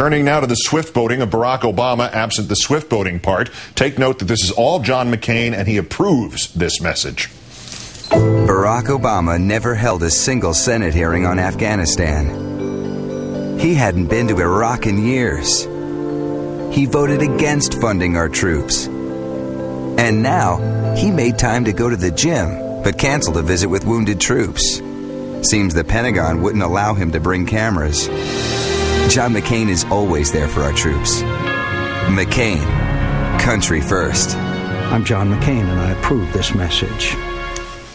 Turning now to the swift boating of Barack Obama, absent the swift boating part. Take note that this is all John McCain, and he approves this message. Barack Obama never held a single Senate hearing on Afghanistan. He hadn't been to Iraq in years. He voted against funding our troops. And now, he made time to go to the gym, but canceled a visit with wounded troops. Seems the Pentagon wouldn't allow him to bring cameras. John McCain is always there for our troops. McCain, country first. I'm John McCain, and I approve this message.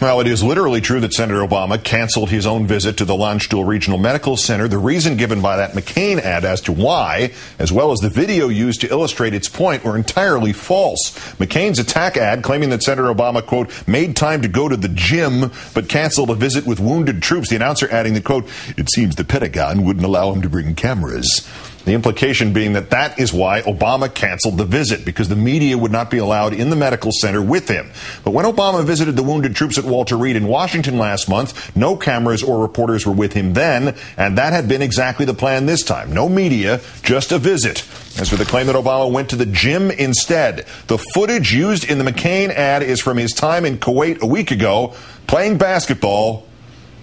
Well, it is literally true that Senator Obama canceled his own visit to the Landstuhl Regional Medical Center. The reason given by that McCain ad as to why, as well as the video used to illustrate its point, were entirely false. McCain's attack ad claiming that Senator Obama, quote, made time to go to the gym but canceled a visit with wounded troops. The announcer adding that, quote, it seems the Pentagon wouldn't allow him to bring cameras. The implication being that that is why Obama canceled the visit, because the media would not be allowed in the medical center with him. But when Obama visited the wounded troops at Walter Reed in Washington last month, no cameras or reporters were with him then, and that had been exactly the plan this time. No media, just a visit. As for the claim that Obama went to the gym instead, the footage used in the McCain ad is from his time in Kuwait a week ago, playing basketball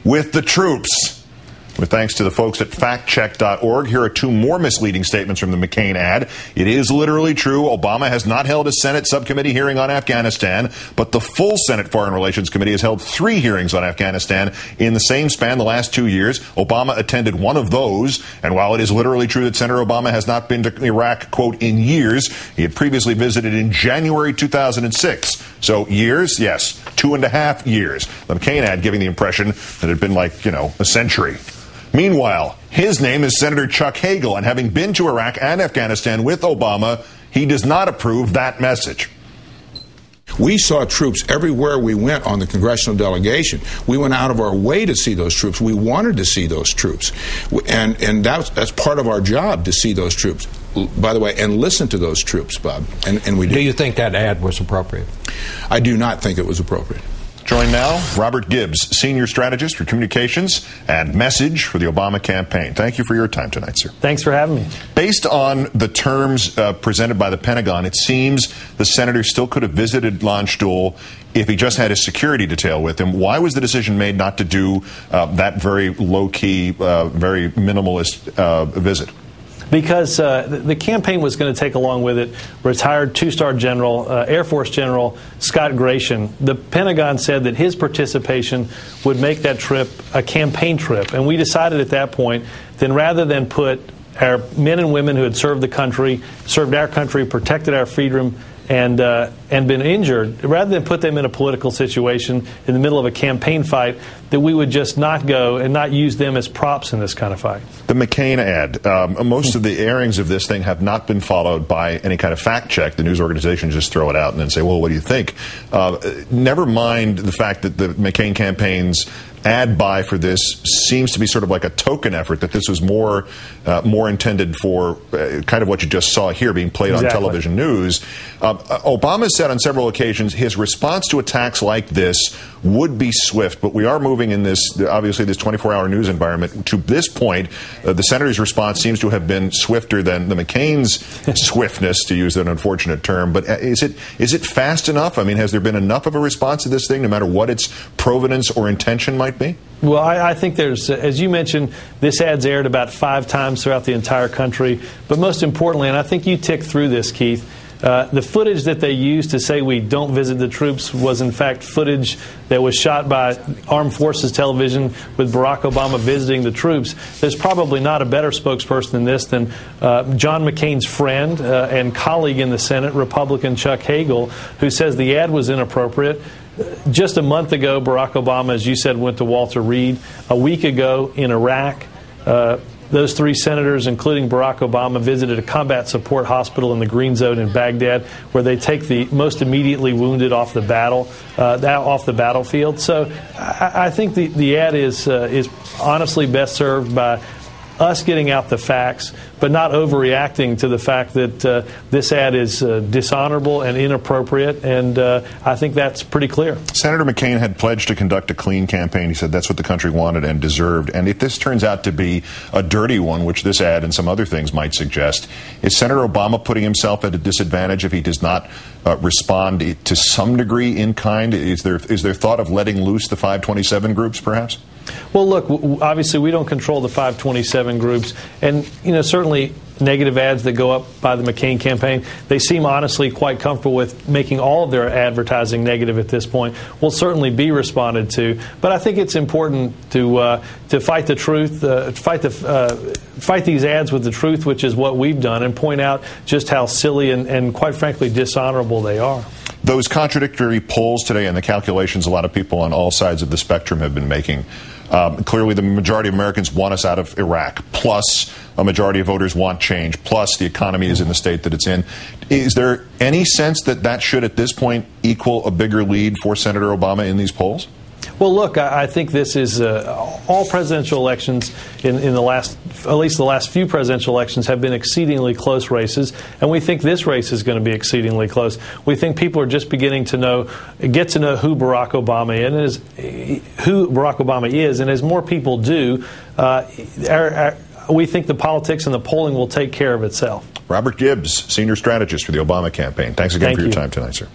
with the troops. With thanks to the folks at factcheck.org, here are two more misleading statements from the McCain ad. It is literally true. Obama has not held a Senate subcommittee hearing on Afghanistan, but the full Senate Foreign Relations Committee has held 3 hearings on Afghanistan in the same span the last 2 years. Obama attended one of those, and while it is literally true that Senator Obama has not been to Iraq, quote, in years, he had previously visited in January 2006. So years? Yes. 2.5 years. The McCain ad giving the impression that it had been like, a century. Meanwhile, his name is Senator Chuck Hagel, and having been to Iraq and Afghanistan with Obama, he does not approve that message. We saw troops everywhere we went on the congressional delegation. We went out of our way to see those troops. We wanted to see those troops. And that's part of our job, to see those troops, by the way, and listen to those troops, Bob. And we did. Do you think that ad was appropriate? I do not think it was appropriate. Join now, Robert Gibbs, Senior Strategist for Communications and Message for the Obama campaign. Thank you for your time tonight, sir. Thanks for having me. Based on the terms presented by the Pentagon, it seems the senator still could have visited Landstuhl if he just had his security detail with him. Why was the decision made not to do that very low-key, very minimalist visit? Because the campaign was going to take along with it retired 2-star General, Air Force General Scott Gration. The Pentagon said that his participation would make that trip a campaign trip. And we decided at that point, then rather than put our men and women who had served the country, served our country, protected our freedom, and been injured, rather than put them in a political situation in the middle of a campaign fight, that we would just not go and not use them as props in this kind of fight. The McCain ad, most of the airings of this thing have not been followed by any kind of fact check. The news organizations just throw it out and then say, well, what do you think? Never mind the fact that the McCain campaign's ad buy for this seems to be sort of like a token effort, that this was more intended for kind of what you just saw here being played on television news. Obama said on several occasions his response to attacks like this would be swift, but we are moving in this, obviously, this 24-hour news environment. To this point, the senator's response seems to have been swifter than the McCain's swiftness, to use an unfortunate term. But is it fast enough? I mean, has there been enough of a response to this thing, no matter what its provenance or intention might be? Well, I think there's, as you mentioned, this ad's aired about 5 times throughout the entire country. But most importantly, and I think you ticked through this, Keith, the footage that they used to say we don't visit the troops was, in fact, footage that was shot by Armed Forces Television with Barack Obama visiting the troops. There's probably not a better spokesperson than this than John McCain's friend and colleague in the Senate, Republican Chuck Hagel, who says the ad was inappropriate. Just a month ago, Barack Obama, as you said, went to Walter Reed. A week ago in Iraq, those 3 senators, including Barack Obama, visited a combat support hospital in the Green Zone in Baghdad, where they take the most immediately wounded off the battlefield. So I think the ad is honestly best served by us getting out the facts, but not overreacting to the fact that this ad is dishonorable and inappropriate, and I think that's pretty clear. Senator McCain had pledged to conduct a clean campaign. He said that's what the country wanted and deserved. And if this turns out to be a dirty one, which this ad and some other things might suggest, is Senator Obama putting himself at a disadvantage if he does not respond to some degree in kind? Is there thought of letting loose the 527 groups, perhaps? Well, look, obviously we don't control the 527 groups, and certainly negative ads that go up by the McCain campaign, they seem honestly quite comfortable with making all of their advertising negative at this point. Will certainly be responded to, but I think it's important to fight the truth, fight these ads with the truth, which is what we've done, and point out just how silly and quite frankly dishonorable they are. Those contradictory polls today and the calculations a lot of people on all sides of the spectrum have been making, clearly the majority of Americans want us out of Iraq, plus a majority of voters want change, plus the economy is in the state that it's in. Is there any sense that that should at this point equal a bigger lead for Senator Obama in these polls? Well, look, I think this is all presidential elections in the last, at least the last few presidential elections, have been exceedingly close races, and we think this race is going to be exceedingly close. We think people are just beginning to get to know who Barack Obama is, and as more people do, we think the politics and the polling will take care of itself. Robert Gibbs, senior strategist for the Obama campaign. Thanks again for your time tonight, sir.